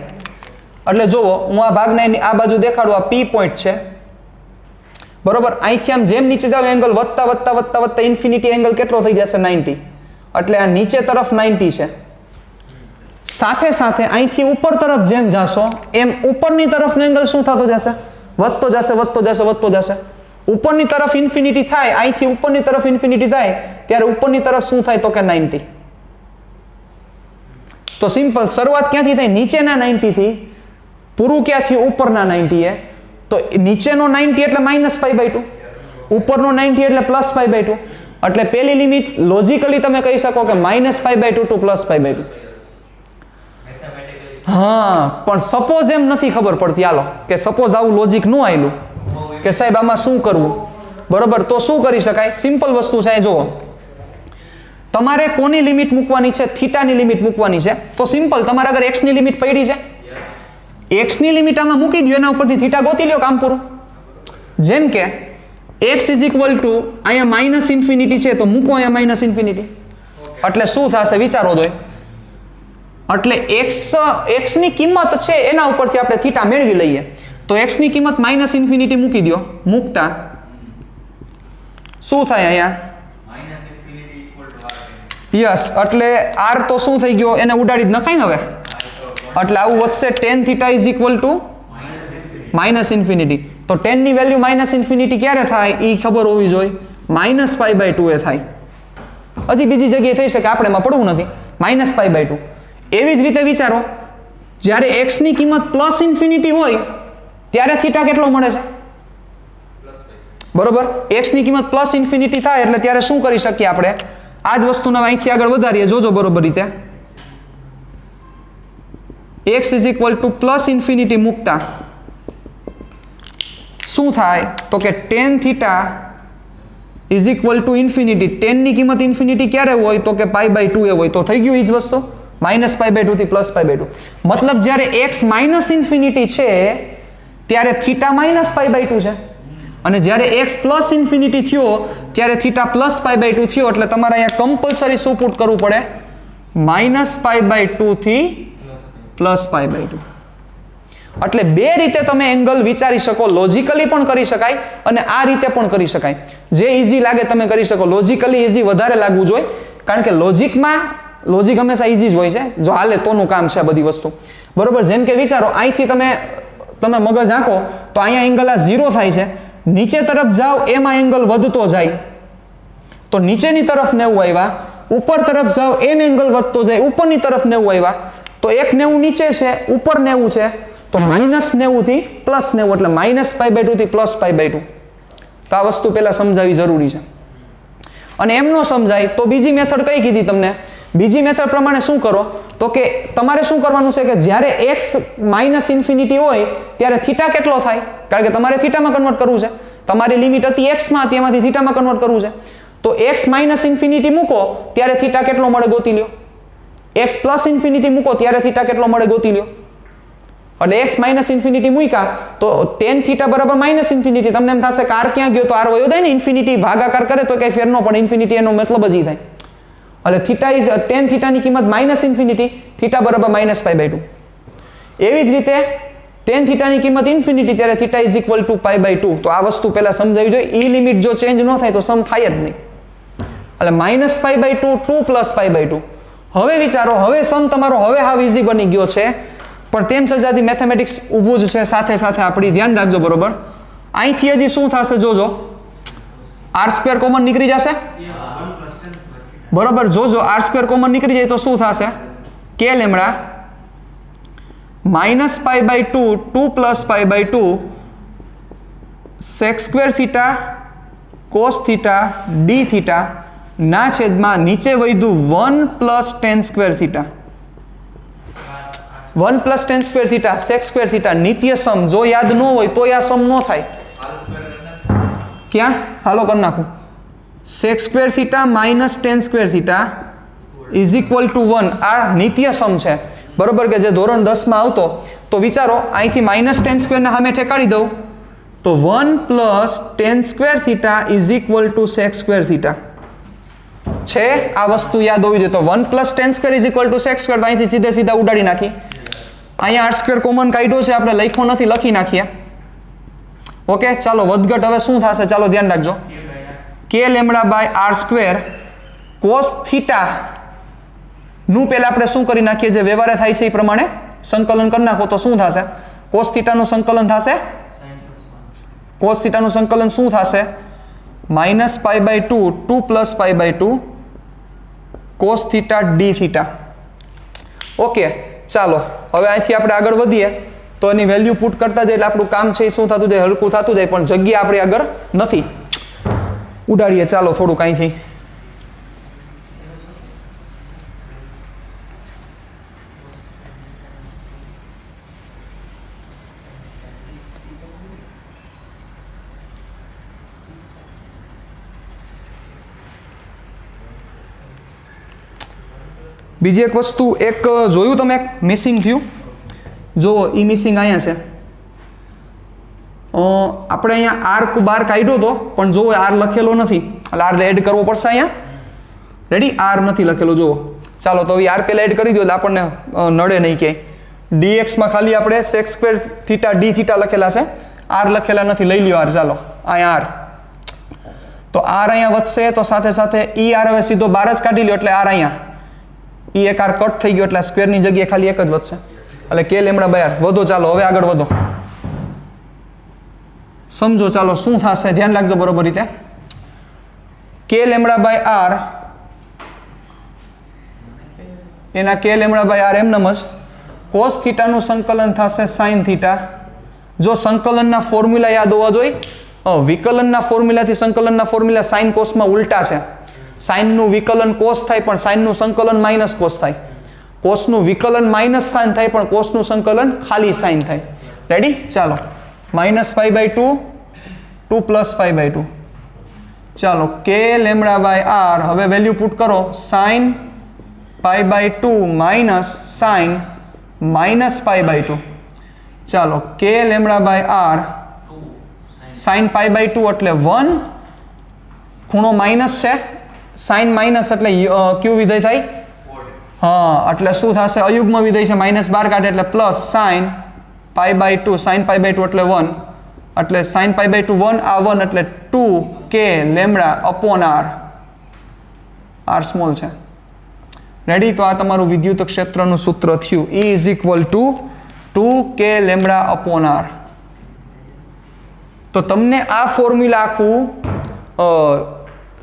એટલે જુઓ, હું આ ભાગને આ બાજુ દેખાડું, આ પી પોઈન્ટ છે બરોબર. અહીંથી આમ જેમ નીચે જાવ એંગલ વધતા વધતા વધતા વધતા ઇન્ફિનિટી એંગલ કેટલો થઈ જશે? 90. એટલે આ નીચે તરફ 90 છે. સાથે સાથે અહીંથી ઉપર તરફ જેમ જાશો એમ ઉપરની તરફનો એંગલ શું થતો જશે? વધતો જશે, વધતો જશે, વધતો જશે. ઉપરની તરફ ઇન્ફિનિટી થાય, અહીંથી ઉપરની તરફ ઇન્ફિનિટી થાય ત્યારે ઉપરની તરફ શું થાય તો કે 90. તો સિમ્પલ, શરૂઆત ક્યાંથી થાય? નીચેના 90 થી. પૂરું ક્યાંથી? ઉપરના 90 એ. તો નીચેનો 90 એટલે -π/2, ઉપરનો 90 એટલે +π/2. એટલે પહેલી લિમિટ લોજિકલી તમે કહી શકો કે -π/2 to +π/2. હા, પણ સપોઝ એમ નથી ખબર પડતી. હાલો કે સપોઝ આવું લોજિક ન આવેલું કે સાહેબ આમાં શું કરવું બરોબર, તો શું કરી શકાય? સિમ્પલ વસ્તુ છે. જુઓ, તમારે કોની લિમિટ મૂકવાની છે? થીટાની લિમિટ મૂકવાની છે. તો સિમ્પલ, તમારે અગર એક્સની લિમિટ પડી છે, એક્સની લિમિટ આમાં મૂકી દો, એના ઉપરથી થીટા ગોતી લ્યો, કામ પૂરું. જેમ કે x અહીંયા માઇનસ ઇન્ફિનિટી છે તો મૂકો અહીંયા -ઇન્ફિનિટી. એટલે શું થશે વિચારો દો. એટલે x ની કિંમત છે એના ઉપરથી આપણે થીટા મેળવી લઈએ. તો x ની કિંમત -ઇન્ફિનિટી મૂકી દો. મૂકતા શું થાય અહીંયા? યસ, એટલે r તો શું થઈ ગયો? એને ઉડાડી જ નખાય ને હવે. એટલે આવું વધશે tan θ -ઇન્ફિનિટી. તો tan ની વેલ્યુ -ઇન્ફિનિટી ક્યારે થાય એ ખબર હોવી જોઈએ. -π/2 એ થાય. હજી બીજી જગ્યાએ થઈ શકે, આપણે એમાં પડવું નથી. -π/2. એવી જ રીતે વિચારો, જ્યારે x ની કિંમત +ઇન્ફિનિટી હોય ત્યારે થીટા કેટલો મળે છે? બરોબર, x ની કિંમત +ઇન્ફિનિટી થાય એટલે ત્યારે શું કરી શકીએ આપણે? આ જ વસ્તુને અહીંથી આગળ વધારીએ. જોજો બરોબર રીતે. x +ઇન્ફિનિટી મૂકતા શું થાય તો કે tan θ ઇન્ફિનિટી. tan ની કિંમત ઇન્ફિનિટી ક્યારે હોય તો કે π/2 એ હોય. તો થઈ ગયું એ જ વસ્તુ, -π/2 થી +π/2. મતલબ જ્યારે x -ઇન્ફિનિટી છે ત્યારે થીટા -π/2 છે, અને જ્યારે x +ઇન્ફિનિટી થયો ત્યારે થીટા +π/2 થયો. એટલે તમારે અહીંયા કમ્પલસરી શું પુટ કરવું પડે? -π/2 થી +π/2. એટલે બે રીતે તમે એંગલ વિચારી શકો. લોજિકલી પણ કરી શકાય અને આ રીતે પણ કરી શકાય. જે ઈઝી લાગે તમે કરી શકો. લોજિકલી ઈઝી વધારે લાગવું જોઈએ, કારણ કે લોજિક હંમેશા ઈઝી જ હોય છે. જો હાલે તોનું કામ છે આ બધી વસ્તુ બરોબર. જેમ કે વિચારો, અહીંથી તમે મગજ આંકો તો અહીંયા એંગલ આ 0 થાય છે. નીચે તરફ જાઓ એમાં એંગલ વધતો જાય, તો નીચેની તરફ 90 આવ્યા. ઉપર તરફ જાઓ એમ એંગલ વધતો જાય, ઉપરની તરફ 90 આવ્યા. તો એક 90 નીચે છે, ઉપર 90 છે, તો -90 થી +90, એટલે -π/2 થી +π/2. તો આ વસ્તુ પહેલા સમજાવવી જરૂરી છે. અને એમ ન સમજાય તો બીજી મેથડ કઈ કીધી તમને? બીજી મેથડ પ્રમાણે શું કરો તો કે તમારે શું કરવાનું છે કે જ્યારે x -ઇન્ફિનિટી હોય ત્યારે થીટા કેટલો થાય? કારણ કે તમારે થીટામાં કન્વર્ટ કરવું છે. તમારી લિમિટ હતી x માં, તેમાંથી થીટામાં કન્વર્ટ કરવું છે. તો x -ઇન્ફિનિટી મૂકો ત્યારે થીટા કેટલો મળે ગોતી લ્યો. x +ઇન્ફિનિટી મૂકો ત્યારે થીટા કેટલો મળે ગોતી લ્યો. એટલે x -ઇન્ફિનિટી મૂક્યા તો tan θ = -ઇન્ફિનિટી. તમને એમ થશે કે r ક્યાં ગયો? તો r વયો જાય ને. ઇન્ફિનિટી ભાગાકાર કરે તો કઈ ફેર ન પડે. ઇન્ફિનિટી એનો મતલબ જ થાય. એટલે tan θ ની કિંમત -ઇન્ફિનિટી, θ = -π/2. એવી જ રીતે tan θ ની કિંમત ઇન્ફિનિટી ત્યારે θ = π/2. તો આ વસ્તુ પહેલા સમજાવી જોઈએ. ઈ લિમિટ જો ચેન્જ ન થાય તો સમ થાય જ નહીં. એટલે -π/2 to +π/2. હવે વિચારો, હવે સમ તમારો હવે હાવ ઇઝી બની ગયો છે, પણ તેમ છતાં મેથેમેટિક્સ ઊભું જ છે સાથે સાથે. આપણી ધ્યાન રાખજો, બરોબર. અહીંથી હજી શું થશે જોજો, આર સ્ક્વેર કોમન નીકળી જશે, બરોબર. જોજો આર સ્ક્વેર કોમન નીકળી જાય તો શું થશે, કે lambda minus pi by 2 2 plus pi by 2 sec square theta cos theta d theta ના છેદમાં નીચે વધ્યું 1 plus tan square theta, 1 plus tan square theta sec square theta નિત્ય સમ. જો યાદ ન હોય તો આ સમ ન થાય. ક્યાં હાલો કરી નાખું. Sec square theta minus tan square theta is equal to 1. આ નિત્ય સમ છે, બરોબર, કે જે ધોરણ 10માં આવતો. તો વિચારો, અહીંથી માઇનસ ટેન સ્ક્વેરના સામે ઠેકાડી દઉં તો 1 plus tan square theta is equal to sec square theta છે. આ વસ્તુ યાદ હોવી જોઈએ. તો 1 plus tan square is equal to sec square, તો અહીંથી સીધે સીધા ઉડાડી નાખી. અહીંયા આર સ્ક્વેર કોમન કાઢ્યો છે આપણે, લખ્યો નથી, લખી નાખીએ. ઓકે, ચાલો વધઘટ હવે શું થશે, ચાલો ધ્યાન રાખજો. કે lambda by r square cos theta નું પહેલા આપણે શું કરી નાખીએ, જે વ્યવહારે થાય છે એ પ્રમાણે સંકલન કરી નાખો તો શું થશે, કોસ થીટાનું સંકલન થશે, કોસ થીટાનું સંકલન શું થશે, minus pi by 2 2 plus pi by 2 cos theta d theta. Okay, ચાલો હવે અહીંથી આપણે આગળ વધીએ તો એની વેલ્યુ પુટ કરતા જાય એટલે આપણું કામ છે એ શું થતું જાય, હલકું થતું જાય, પણ જગ્યા આપણી આગળ નથી. ઉડાડીએ ચાલો થોડુંક અહીંથી. બીજી એક વસ્તુ એક જોયું તમે, એક મિસિંગ થયું. જો એ મિસિંગ અહીંયા છે. આપણે અહીંયા આર બાર કાઢ્યો હતો, પણ જો આર લખેલો નથી, એટલે આર એડ કરવો પડશે અહીંયા. રેડી, આર નથી લખેલો, જુઓ. ચાલો તો આર પહેલા એડ કરી દો એટલે આપણને નડે નહીં ક્યાંય. ડીએક્સમાં ખાલી આપણે sec square theta d theta લખેલા છે, આર લખેલા નથી. લઈ લ્યો આર, ચાલો અહીંયા આર. તો આર અહીંયા વધશે, તો સાથે સાથે ઈ આર હવે સીધો બાર જ કાઢી લ્યો એટલે આર અહીંયા ઈ એક આર કટ થઈ ગયો એટલે સ્ક્વેરની જગ્યાએ ખાલી એક જ વધશે, એટલે કે લેમડા બાય આર. વધો, ચાલો હવે આગળ વધો, સમજો. ચાલો શું થશે, ધ્યાન રાખજો બરોબર રીતે. કે લેમડા બાય આર એના કે લેમડા બાય આર એમ નમ જ કોસ થીટાનું સંકલન થશે સાઇન થીટા. જો સંકલનના ફોર્મ્યુલા યાદ હોવા જોઈએ. વિકલનના ફોર્મ્યુલાથી સંકલનના ફોર્મ્યુલા સાઇન કોસમાં ઉલટા છે. સાઇનનું વિકલન કોસ થાય પણ સાઇનનું સંકલન માઇનસ કોસ થાય. કોસનું વિકલન માઇનસ સાઇન થાય પણ કોસનું સંકલન ખાલી સાઇન થાય. રેડી, ચાલો minus pi by 2 2 plus pi by 2. ચાલો કે લેમડા બાય આર હવે વેલ્યુ પુટ કરો, sine pi by 2 minus sine minus pi by 2. ચાલો કે lambda by r sine pi by 2 એટલે 1, ખૂણો માઇનસ છે, સાઇન માઇનસ એટલે ક્યુ વિધેય થાય, હા, એટલે શું થશે, અયુગ્મ વિધેય છે, માઇનસ 12 કાઢે એટલે plus sine pi by 2, sine pi by 2 એટલે 1, એટલે સાઇન પાઈ બાય 2 1, આ 1 એટલે 2 કે lambda upon r, r small છે. રેડી, તો આ તમારું વિદ્યુત ક્ષેત્રનું સૂત્ર થયું, E ઇઝ ઇક્વલ ટુ 2 કે લેમડા અપોન આર. તો તમને આ ફોર્મ્યુલા આખું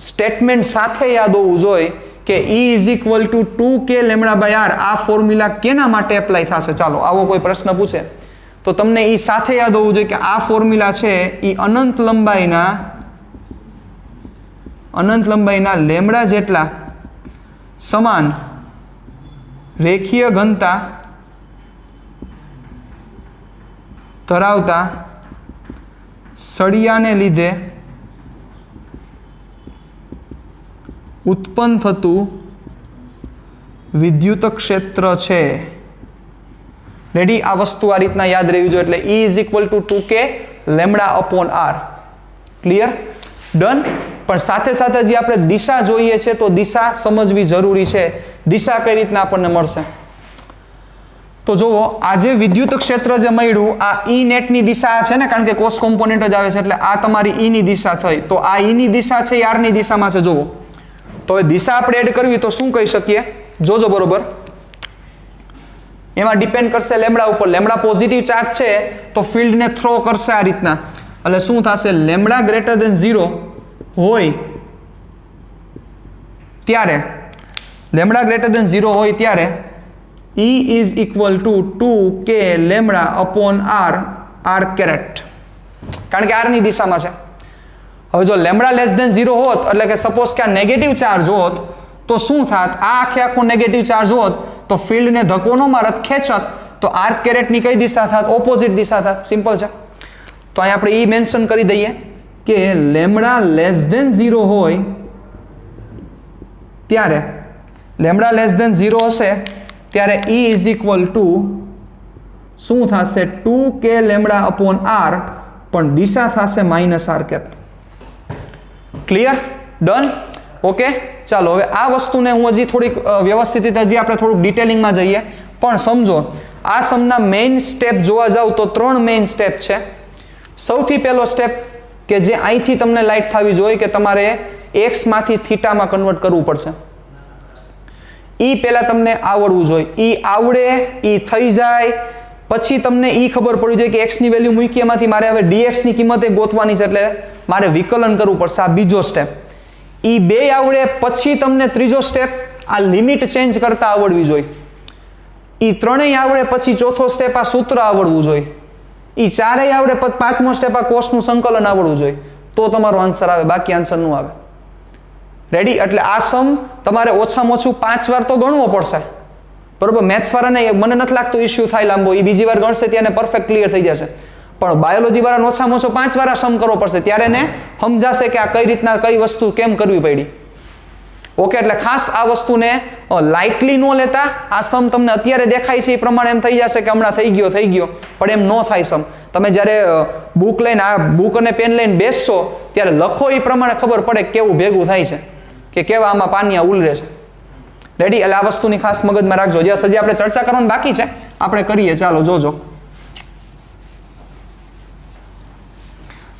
સ્ટેટમેન્ટ સાથે યાદ હોવું જોઈએ કે E ઇઝ ઇક્વલ ટુ 2 કે લેમડા બાય આર. આ ફોર્મ્યુલા કેના માટે એપ્લાય થશે, ચાલો આવો કોઈ પ્રશ્ન પૂછે તો તમને એ સાથે યાદ હોવું જોઈએ કે આ ફોર્મ્યુલા છે એ અનંત લંબાઈના લેમડા જેટલા સમાન રેખીય ઘનતા ધરાવતા સળિયાને લીધે ઉત્પન્ન થતું વિદ્યુત ક્ષેત્ર છે. રેડી, આ વસ્તુ આ રીતના યાદ રહેવી જોઈએ. એટલે E ઇઝ ઇક્વલ ટુ 2 કે lambda upon r. Clear, done. પણ સાથે સાથે જે આપણે દિશા જોઈએ છે તો દિશા સમજવી જરૂરી છે. દિશા કઈ રીતના આપણને મળશે તો જુઓ, આ જે વિદ્યુત ક્ષેત્ર જે મળ્યું આ E નેટની દિશા છે ને, કારણ કે કોસ કોમ્પોનેન્ટ જ આવે છે એટલે આ તમારી E ની દિશા થઈ. તો આ E ની દિશા છે એ R ની દિશામાં છે. જુઓ, તો દિશા આપણે એડ કરવી તો શું કહી શકીએ, જોજો બરોબર, એમાં ડિપેન્ડ કરશે લેમડા ઉપર. લેમડા પોઝિટિવ ચાર્જ છે તો ફિલ્ડને થ્રો કરશે આ રીતના, એટલે શું થશે, લેમડા ગ્રેટર દેન 0 હોય ત્યારે, લેમડા ગ્રેટર દેન 0 હોય ત્યારે E is equal to 2k lambda upon r caret, કારણ કે r ની દિશામાં છે. હવે જો લેમડા લેસ દેન 0 હોત, એટલે કે સપોઝ કે આ નેગેટિવ ચાર્જ હોત તો શું થાત, આ આખો નેગેટિવ ચાર્જ હોત તો ફિલ્ડને ધક્કો ન મારત, ખેંચત, તો r કેરેટની કઈ દિશા થાત, ઓપોઝિટ દિશા થાત. સિમ્પલ છે. તો અહીં આપણે એ મેન્શન કરી દઈએ કે લેમડા લેસ દેન 0 હોય ત્યારે, લેમડા લેસ દેન 0 હશે ત્યારે E ઇઝ ઇક્વલ ટુ શું થશે, 2k લેમડા અપોન r, પણ દિશા થશે -r cap. Clear? Done? Okay, ચાલો હવે આ વસ્તુને હું હજી થોડીક વ્યવસ્થિત રીતે હજી આપણે થોડુંક ડિટેલિંગમાં જઈએ, પણ સમજો આ સમના મેઇન સ્ટેપ જોવા જાવ તો 3 મેઇન સ્ટેપ છે. સૌથી પહેલો સ્ટેપ કે જે અહીંથી તમને લાઇટ થવી જોઈએ કે તમારે x માંથી થીટામાં કન્વર્ટ કરવું પડશે. ઈ પહેલા તમને આવડવું જોઈએ. ઈ આવડે, ઈ થઈ જાય પછી તમને ઈ ખબર પડવી જોઈએ કે x ની વેલ્યુ મૂકી, એમાંથી મારે હવે dx ની કિંમત ગોતવાની છે, એટલે મારે વિકલન કરવું પડશે. આ બીજો સ્ટેપ. ઈ બે આવડે પછી તમને ત્રીજો સ્ટેપ આ લિમિટ ચેન્જ કરતા આવડવી જોઈએ. ઈ ત્રણેય આવડે પછી ચોથો સ્ટેપ આ સૂત્ર આવડવું જોઈએ. ઈ ચારેય આવડે પછી પાંચમો સ્ટેપ આ કોસનું સંકલન આવડવું જોઈએ. તો તમારો આન્સર આવે, બાકી આન્સર નું આવે. રેડી? એટલે આ સમ તમારે ઓછામાં ઓછું 5 વાર તો ગણવો પડશે. બરોબર? મેથ્સ વાળાને મને નથી લાગતું ઇશ્યુ થાય લાંબો, એ બીજી વાર ગણશે ત્યારે પરફેક્ટ ક્લિયર થઈ જશે. પણ બાયોલોજી વાળાને ઓછામાં ઓછો 5 વાર આ સમ કરવો પડશે, ત્યારે એને સમજાશે કે આ કઈ રીતના કઈ વસ્તુ કેમ કરવી પડી. ઓકે, એટલે ખાસ આ વસ્તુને લાઇટલી ન લેતા. આ સમ તમને અત્યારે દેખાય છે એ પ્રમાણે એમ થઈ જશે કે હમણાં થઈ ગયો, પણ એમ ન થાય સમ. તમે જ્યારે બુક લઈને આ બુક અને પેન લઈને બેસશો ત્યારે લખો એ પ્રમાણે ખબર પડે કેવું ભેગું થાય છે, કે કેવા આમાં પાનિયા ઉલરે છે. રેડી? એટલે આ વસ્તુની ખાસ મગજમાં રાખજો. જ્યાં સુધી આપણે ચર્ચા કરવાની બાકી છે આપણે કરીએ. ચાલો જોજો.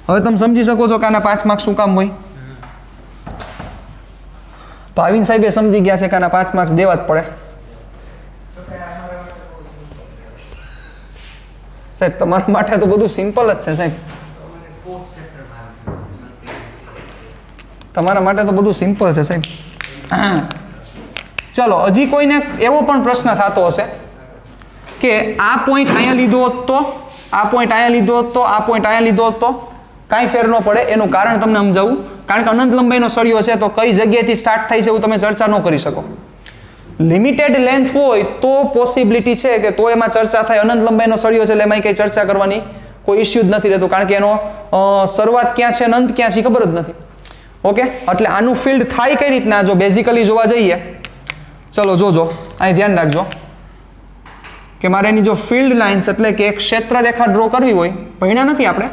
હવે તમે સમજી શકો છો કે આના 5 માર્ક્સ શું કામ હોય. ભાવિન સાહેબે સમજી ગયા છે કે આના 5 માર્ક્સ દેવા જ પડે. સાહેબ તમારા માટે તો બધું સિમ્પલ જ છે સાહેબ, તમારા માટે તો બધું સિમ્પલ છે સાહેબ. ચલો, હજી કોઈને એવો પણ પ્રશ્ન થતો હશે કે આ પોઈન્ટ અહીંયા લીધો હોત તો, આ પોઈન્ટ અહીંયા લીધો હોત તો, આ પોઈન્ટ અહીંયા લીધો હોત તો કાંઈ ફેર ન પડે. એનું કારણ તમને સમજાવું. કારણ કે અનંત લંબાઈનો સળિયો છે તો કઈ જગ્યાએથી સ્ટાર્ટ થાય છે એવું તમે ચર્ચા ન કરી શકો. લિમિટેડ લેન્થ હોય તો પોસિબિલિટી છે કે તો એમાં ચર્ચા થાય. અનંત લંબાઈનો સળિયો છે એટલે એમાં કંઈ ચર્ચા કરવાની કોઈ ઇશ્યુ જ નથી રહેતું, કારણ કે એનો શરૂઆત ક્યાં છે અને અંત ક્યાં છે ખબર જ નથી. ઓકે, એટલે આનું ફિલ્ડ થાય કઈ રીતના જો બેઝિકલી જોવા જઈએ. ચલો જોજો, અહીં ધ્યાન રાખજો કે મારે એની જો ફિલ્ડ લાઇન્સ એટલે કે એક ક્ષેત્ર રેખા ડ્રો કરવી હોય, ભણ્યા નથી આપણે,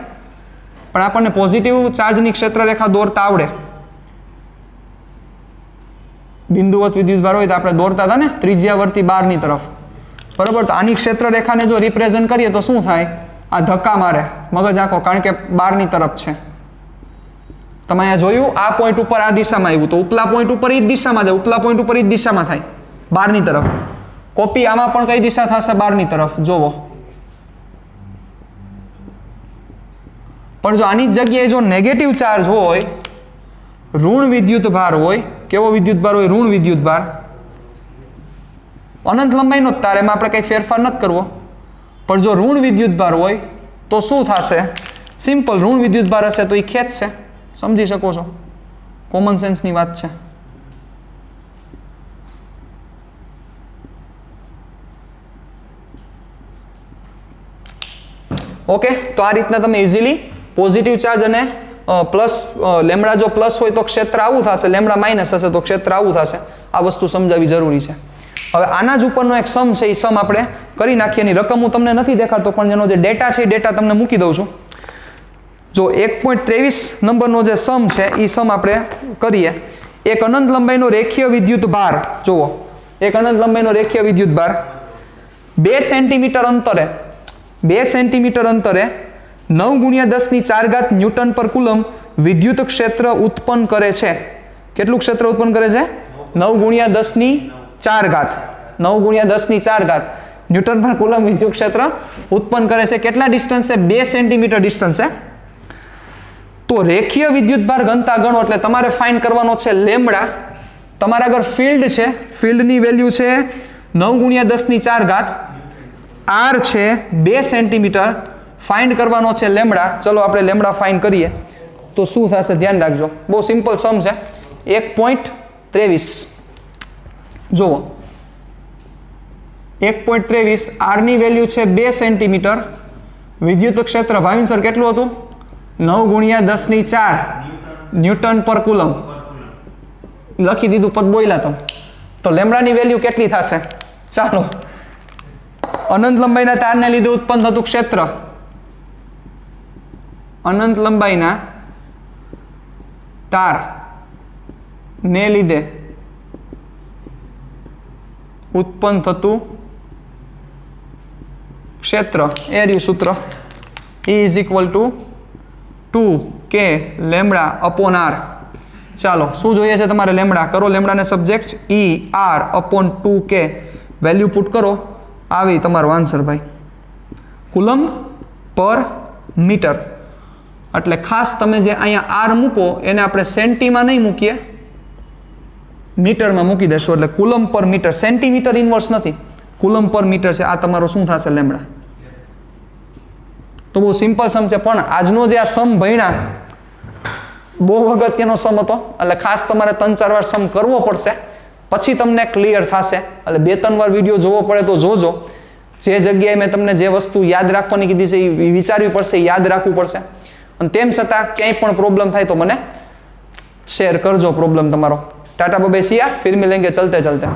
પણ આપણને પોઝિટિવ ચાર્જની ક્ષેત્ર રેખા દોરતા આવડે. બિંદુવત વિદ્યુતભાર હોય તો આપણે દોરતા હતા ને ત્રિજ્યાવર્તી બહારની તરફ. બરોબર? તો આની ક્ષેત્ર રેખાને જો રિપ્રેઝન્ટ કરીએ તો શું થાય, આ ધક્કા મારે મગજ આખો, કારણ કે બહારની તરફ છે. તમે અહીંયા જોયું આ પોઈન્ટ ઉપર આ દિશામાં આવ્યું તો ઉપલા પોઈન્ટ ઉપર એ જ દિશામાં જાય, ઉપલા પોઈન્ટ ઉપર એ જ દિશામાં થાય બહારની તરફ. કોપી આમાં પણ કઈ દિશા થશે, બહારની તરફ. જોવો, પણ જો આની જગ્યાએ જો નેગેટિવ ચાર્જ હોય, ઋણ વિદ્યુત ભાર હોય, કેવો વિદ્યુત ભાર હોય, ઋણ વિદ્યુત ભાર, અનંત લંબાઈનો જ તાર, એમાં આપણે કંઈ ફેરફાર નથી કરવો. પણ જો ઋણ વિદ્યુત ભાર હોય તો શું થશે, સિમ્પલ, ઋણ વિદ્યુત ભાર હશે તો એ ખેંચશે. સમજી શકો છો, કોમન સેન્સની વાત છે. ઓકે, તો આ રીતના તમે ઇઝીલી પોઝિટિવ ચાર્જ અને પ્લસ લેમડા જો પ્લસ હોય તો ક્ષેત્ર આવું થશે, લેમડા માઇનસ હશે તો ક્ષેત્ર આવું થશે. આ વસ્તુ સમજાવવી જરૂરી છે. હવે આના જ ઉપરનો એક સમ છે, એ સમ આપણે કરી નાખીએ. એની રકમ હું તમને નથી દેખાડતો, પણ જેનો જે ડેટા છે એ ડેટા તમને મૂકી દઉં છું. જો 1.23 નંબરનો જે સમ છે એ સમ આપણે કરીએ. એક અનંત લંબાઈનો રેખીય વિદ્યુત ભાર, જુઓ, એક અનંત લંબાઈનો રેખીય વિદ્યુત ભાર 2 સેન્ટીમીટર અંતરે 2 સેન્ટીમીટર અંતરે 9×10⁴ ન્યૂટન પર કુલમ વિદ્યુત ક્ષેત્ર ઉત્પન્ન કરે છે. કેટલું ક્ષેત્ર ઉત્પન્ન કરે છે? 9×10⁴ 4 ઘાત 9 × 10 ની 4 ઘાત ન્યૂટન પર કુલમ વિદ્યુત ક્ષેત્ર ઉત્પન્ન કરે છે. કેટલા ડિસ્ટન્સ છે? 2 સેન્ટીમીટર ડિસ્ટન્સ છે. તો રેખીય વિદ્યુતભાર ઘનતા ગણો એટલે તમારે ફાઇન્ડ કરવાનો છે લેમ્બડા. તમારા આગળ ફિલ્ડ છે, ફિલ્ડની વેલ્યુ છે 9 × 10 ની 4 ઘાત, આર છે 2 સેન્ટીમીટર, ફાઇન્ડ કરવાનો છે લેમ્બડા. ચલો આપણે લેમ્બડા ફાઇન્ડ કરીએ તો શું થશે ધ્યાન રાખજો. બહુ સિમ્પલ સમ છે. 1.23 જુઓ 1.23 આરની વેલ્યુ છે 2 સેન્ટીમીટર. વિદ્યુત ક્ષેત્ર ભાવિન સર કેટલું હતું? 9 × 10 ની 4 ન્યૂટન પર કુલમ. લખી દીધું, પદ બોલ્યા તમે. તો લેમ્બડાની વેલ્યુ કેટલી થશે? ચાલો, અનંત લંબાઈના તારને લીધે ઉત્પન્ન થતું ક્ષેત્ર, અનંત લંબાઈના તાર ને લીધે ઉત્પન્ન થતું ક્ષેત્ર, એ રહ્યું સૂત્ર. E = 2k lambda upon r. ચાલો, શું જોઈએ છે તમારે? લેમ્બડા. કરો લેમ્બડાને સબ્જેક્ટ, ER/2k વેલ્યુ પુટ કરો, આવી તમારો આન્સર ભાઈ. કુલમ પર મીટર. એટલે ખાસ તમે જે અહીંયા આર મૂકો એને આપણે સેન્ટીમાં નહીં મૂકીએ, મીટરમાં મૂકી દેશો. એટલે કુલમ પર મીટર, સેન્ટીમીટર ઇન્વર્સ નથી, કુલમ પર મીટર છે. આ તમારો શું થશે? લેમ્બડા. તો બહુ સિમ્પલ સમ છે, પણ આજનો જે આ સમ ભણ્યા બહુ અગત્યનો સમ હતો. એટલે ખાસ તમારે 3-4 વાર સમ કરવો પડશે, પછી તમને ક્લિયર થશે. એટલે 2-3 વાર વિડીયો જોવો પડે તો જોજો. જે જગ્યાએ મેં તમને જે વસ્તુ યાદ રાખવાની કીધી છે એ વિચારવી પડશે, યાદ રાખવું પડશે. અને તેમ છતાં ક્યાંય પણ પ્રોબ્લેમ થાય તો મને શેર કરજો પ્રોબ્લેમ તમારો. टाटा बाय बाय, सिया, फिर मिलेंगे चलते चलते.